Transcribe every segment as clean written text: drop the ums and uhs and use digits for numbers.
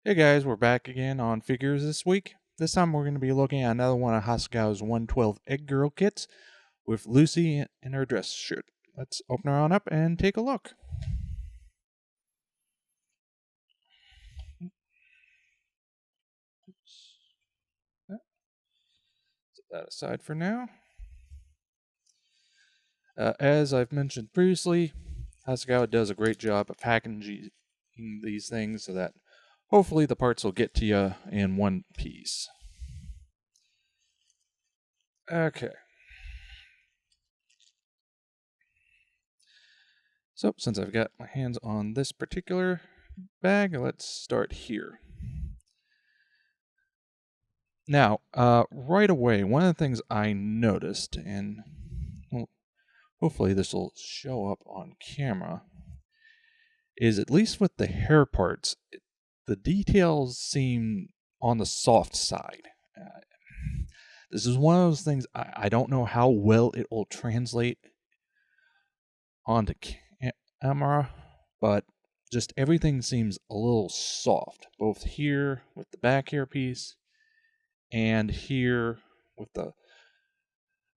Hey guys, we're back again on figures this week. This time we're going to be looking at another one of Hasegawa's 112 EggGirl kits with Lucy in her dress shirt. Let's open her on up and take a look. Set that aside for now. As I've mentioned previously, Hasegawa does a great job of packaging these things so that hopefully the parts will get to you in one piece. Okay. So, since I've got my hands on this particular bag, let's start here. Now, right away, one of the things I noticed, and well, hopefully this will show up on camera, is at least with the hair parts, the details seem on the soft side. This is one of those things I don't know how well it will translate onto camera, but just everything seems a little soft, both here with the back hair piece and here with the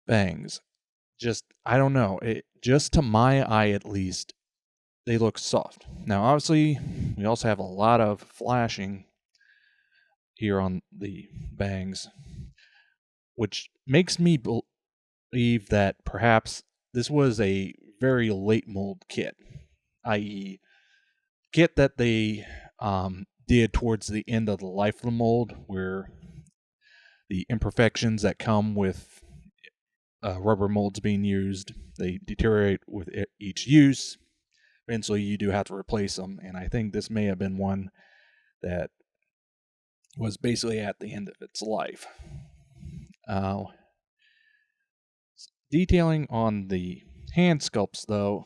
bangs. Just, I don't know, just to my eye at least, they look soft. Now obviously we also have a lot of flashing here on the bangs, which makes me believe that perhaps this was a very late mold kit, i.e. kit that they did towards the end of the life of the mold, where the imperfections that come with rubber molds being used, they deteriorate with each use. Eventually you do have to replace them, and I think this may have been one that was basically at the end of its life. Detailing on the hand sculpts, though,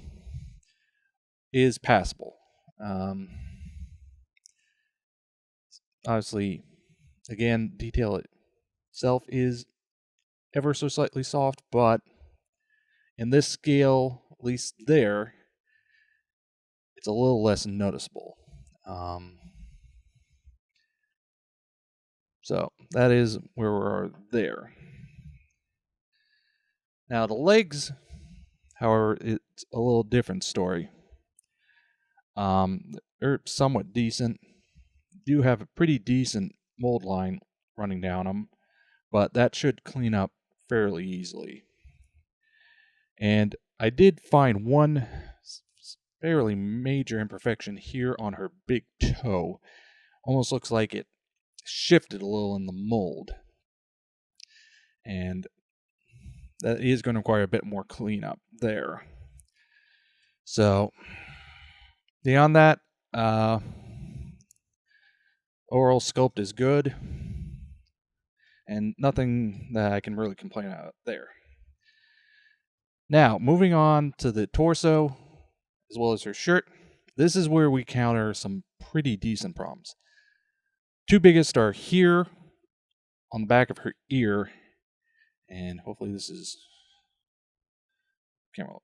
is passable. Obviously, again, detail itself is ever so slightly soft, but in this scale, at least there, it's a little less noticeable. So that is where we are there. Now the legs, however, it's a little different story. They're somewhat decent. Do have a pretty decent mold line running down them, but that should clean up fairly easily. And I did find one fairly major imperfection here on her big toe. Almost looks like it shifted a little in the mold. And that is going to require a bit more cleanup there. So, beyond that, overall sculpt is good. And nothing that I can really complain about there. Now, moving on to the torso, as well as her shirt. This is where we counter some pretty decent problems. Two biggest are here on the back of her ear, and hopefully this is camera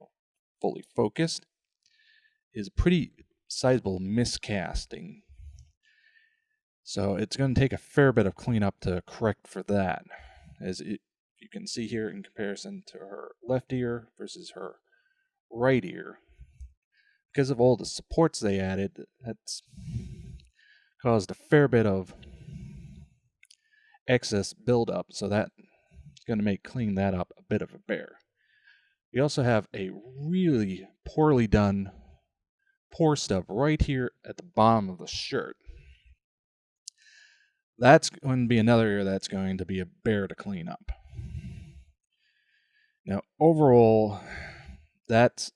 fully focused, is a pretty sizable miscasting. So it's going to take a fair bit of cleanup to correct for that. You can see here in comparison to her left ear versus her right ear, because of all the supports they added, that's caused a fair bit of excess buildup, so that's going to make cleaning that up a bit of a bear. We also have a really poorly done pore stub right here at the bottom of the shirt. That's going to be another area that's going to be a bear to clean up. Now, overall, that's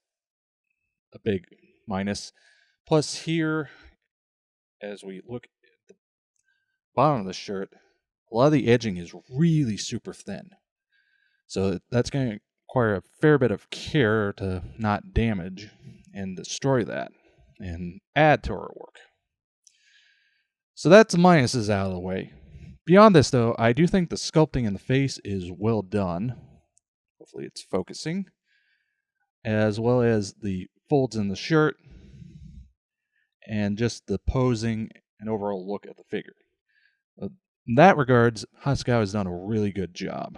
a big minus. Plus here, as we look at the bottom of the shirt, a lot of the edging is really super thin. So that's going to require a fair bit of care to not damage and destroy that and add to our work. So that's the minuses out of the way. Beyond this, though, I do think the sculpting in the face is well done. Hopefully it's focusing. As well as the folds in the shirt and just the posing an overall look at the figure. In that regards, Hasegawa has done a really good job.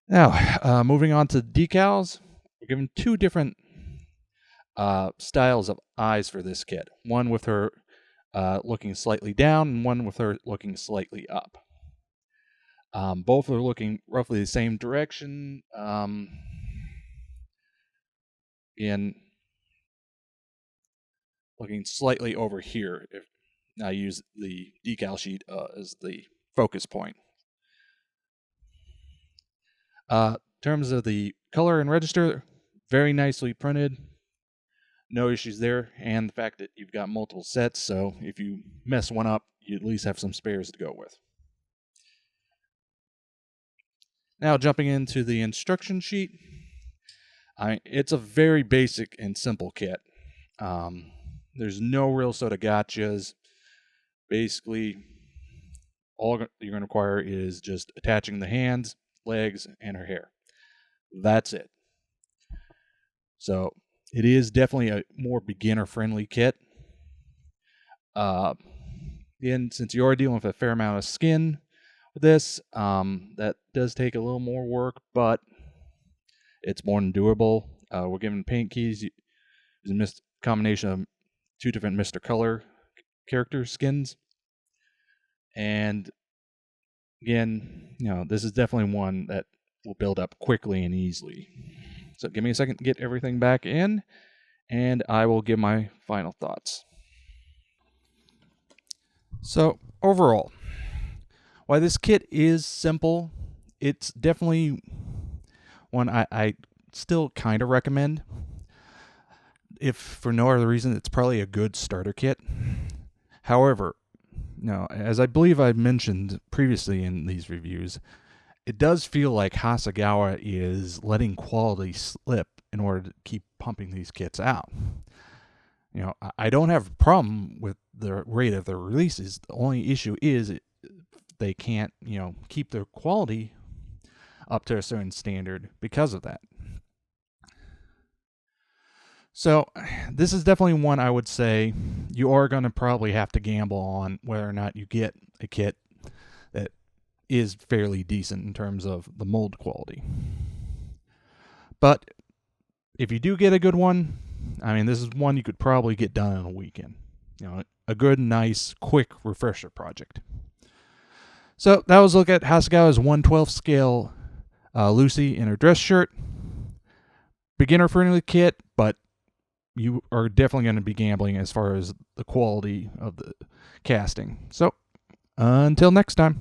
Now, moving on to decals, we're given two different styles of eyes for this kit. One with her looking slightly down, and one with her looking slightly up. Both are looking roughly the same direction. In looking slightly over here, if I use the decal sheet as the focus point. In terms of the color and register, very nicely printed. No issues there, and the fact that you've got multiple sets, so if you mess one up, you at least have some spares to go with. Now, jumping into the instruction sheet, it's a very basic and simple kit. There's no real sort of gotchas. Basically, all you're going to require is just attaching the hands, legs, and her hair. That's it. So it is definitely a more beginner-friendly kit. Again, since you are dealing with a fair amount of skin with this, that does take a little more work, but it's more than doable. We're given paint keys. It's a combination of two different Mr. Color character skins. And again, this is definitely one that will build up quickly and easily. So give me a second to get everything back in, and I will give my final thoughts. So overall, while this kit is simple, it's definitely one I still kind of recommend. If for no other reason, it's probably a good starter kit. However, as I believe I've mentioned previously in these reviews, it does feel like Hasegawa is letting quality slip in order to keep pumping these kits out. I don't have a problem with the rate of their releases. The only issue is they can't, keep their quality up to a certain standard because of that. So this is definitely one I would say you are going to probably have to gamble on whether or not you get a kit that is fairly decent in terms of the mold quality. But if you do get a good one, this is one you could probably get done in a weekend. A good, nice, quick refresher project. So that was a look at Hasegawa's 1/12 scale Lucy in her dress shirt. Beginner-friendly kit, but you are definitely going to be gambling as far as the quality of the casting. So, until next time.